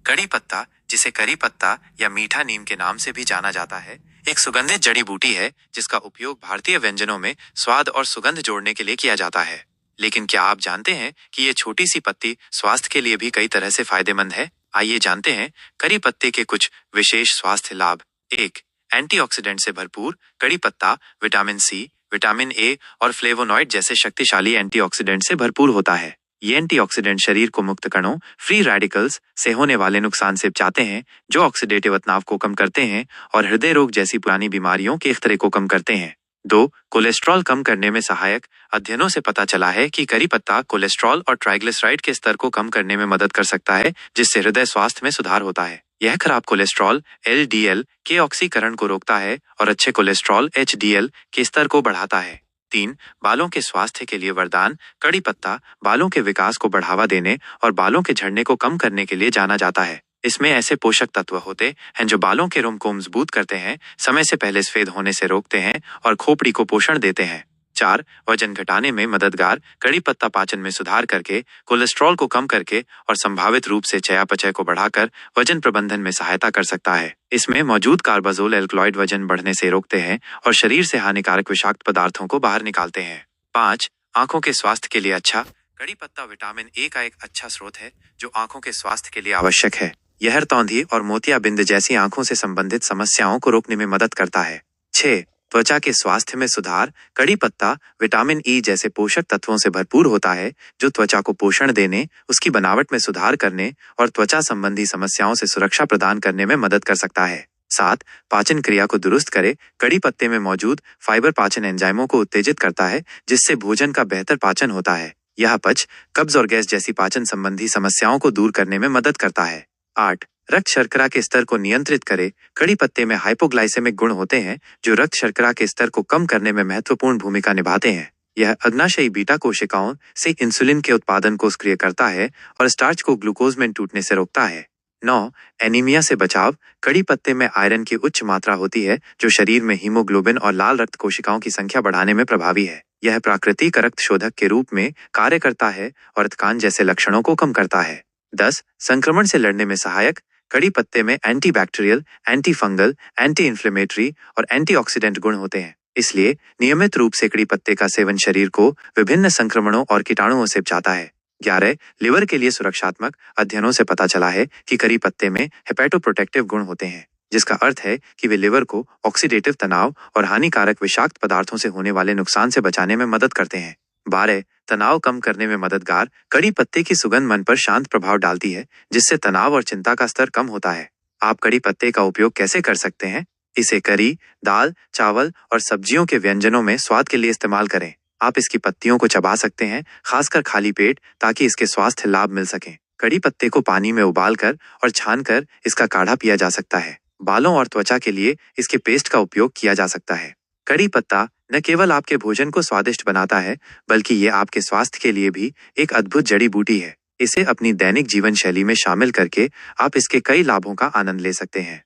कड़ी पत्ता, जिसे करी पत्ता या मीठा नीम के नाम से भी जाना जाता है, एक सुगंधित जड़ी बूटी है जिसका उपयोग भारतीय व्यंजनों में स्वाद और सुगंध जोड़ने के लिए किया जाता है। लेकिन क्या आप जानते हैं कि ये छोटी सी पत्ती स्वास्थ्य के लिए भी कई तरह से फायदेमंद है? आइए जानते हैं करी पत्ते के कुछ विशेष स्वास्थ्य लाभ। 1. एंटीऑक्सीडेंट से भरपूर। कड़ी पत्ता विटामिन सी, विटामिन ए और फ्लेवोनॉइड जैसे शक्तिशाली एंटीऑक्सीडेंट से भरपूर होता है। ये एंटीऑक्सीडेंट शरीर को मुक्त कणों, फ्री रेडिकल्स से होने वाले नुकसान से बचाते हैं, जो ऑक्सीडेटिव तनाव को कम करते हैं और हृदय रोग जैसी पुरानी बीमारियों के खतरे को कम करते हैं। 2. कोलेस्ट्रॉल कम करने में सहायक। अध्ययनों से पता चला है कि करी पत्ता कोलेस्ट्रॉल और ट्राइग्लिसराइड के स्तर को कम करने में मदद कर सकता है, जिससे हृदय स्वास्थ्य में सुधार होता है। यह खराब कोलेस्ट्रॉल LDL के ऑक्सीकरण को रोकता है और अच्छे कोलेस्ट्रॉल HDL के स्तर को बढ़ाता है। 3. बालों के स्वास्थ्य के लिए वरदान। कड़ी पत्ता बालों के विकास को बढ़ावा देने और बालों के झड़ने को कम करने के लिए जाना जाता है। इसमें ऐसे पोषक तत्व होते हैं जो बालों के रुम को मजबूत करते हैं, समय से पहले सफेद होने से रोकते हैं और खोपड़ी को पोषण देते हैं। 4. वजन घटाने में मददगार। कड़ी पत्ता पाचन में सुधार करके, कोलेस्ट्रॉल को कम करके और संभावित रूप से चयापचय को बढ़ाकर वजन प्रबंधन में सहायता कर सकता है। इसमें मौजूद कार्बाजोल एल्कलॉइड वजन बढ़ने से रोकते हैं और शरीर से हानिकारक विषाक्त पदार्थों को बाहर निकालते हैं। 5. आंखों के स्वास्थ्य के लिए अच्छा। कड़ी पत्ता विटामिन ए का एक अच्छा स्रोत है जो आंखों के स्वास्थ्य के लिए आवश्यक है। यह तौंधी और मोतियाबिंद जैसी आंखों से संबंधित समस्याओं को रोकने में मदद करता है। 6. त्वचा के स्वास्थ्य में सुधार। कड़ी पत्ता विटामिन ई जैसे पोषक तत्वों से भरपूर होता है जो त्वचा को पोषण देने, उसकी बनावट में सुधार करने और त्वचा संबंधी समस्याओं से सुरक्षा प्रदान करने में मदद कर सकता है। 7. पाचन क्रिया को दुरुस्त करे। कड़ी पत्ते में मौजूद फाइबर पाचन एंजाइमों को उत्तेजित करता है, जिससे भोजन का बेहतर पाचन होता है। यह अपच, कब्ज और गैस जैसी पाचन संबंधी समस्याओं को दूर करने में मदद करता है। 8. रक्त शर्करा के स्तर को नियंत्रित करे। कड़ी पत्ते में हाइपोग्लाइसेमिक गुण होते हैं जो रक्त शर्करा के स्तर को कम करने में महत्वपूर्ण भूमिका निभाते हैं। यह अग्नाशयी बीटा कोशिकाओं से इंसुलिन के उत्पादन को सक्रिय करता है और स्टार्च को ग्लूकोज में टूटने से रोकता है। 9. एनीमिया से बचाव। कड़ी पत्ते में आयरन की उच्च मात्रा होती है जो शरीर में हीमोग्लोबिन और लाल रक्त कोशिकाओं की संख्या बढ़ाने में प्रभावी है। यह प्राकृतिक रक्त शोधक के रूप में कार्य करता है और थकान जैसे लक्षणों को कम करता है। 10. संक्रमण से लड़ने में सहायक। कड़ी पत्ते में antibacterial, anti fungal, anti inflammatory और एंटीऑक्सीडेंट गुण होते हैं। इसलिए नियमित रूप से कड़ी पत्ते का सेवन शरीर को विभिन्न संक्रमणों और कीटाणुओं से बचाता है। 11. लिवर के लिए सुरक्षात्मक। अध्ययनों से पता चला है कि कड़ी पत्ते में हेपेटोप्रोटेक्टिव गुण होते हैं, जिसका अर्थ है कि वे लिवर को ऑक्सीडेटिव तनाव और हानिकारक विषाक्त पदार्थों से होने वाले नुकसान से बचाने में मदद करते हैं। 12. तनाव कम करने में मददगार। कड़ी पत्ते की सुगंध मन पर शांत प्रभाव डालती है, जिससे तनाव और चिंता का स्तर कम होता है। आप कड़ी पत्ते का उपयोग कैसे कर सकते हैं? इसे करी, दाल, चावल और सब्जियों के व्यंजनों में स्वाद के लिए इस्तेमाल करें। आप इसकी पत्तियों को चबा सकते हैं, खासकर खाली पेट, ताकि इसके स्वास्थ्य लाभ मिल सकें। कड़ी पत्ते को पानी में उबालकर और छानकर इसका काढ़ा पिया जा सकता है। बालों और त्वचा के लिए इसके पेस्ट का उपयोग किया जा सकता है। कड़ी पत्ता न केवल आपके भोजन को स्वादिष्ट बनाता है, बल्कि ये आपके स्वास्थ्य के लिए भी एक अद्भुत जड़ी बूटी है। इसे अपनी दैनिक जीवन शैली में शामिल करके आप इसके कई लाभों का आनंद ले सकते हैं।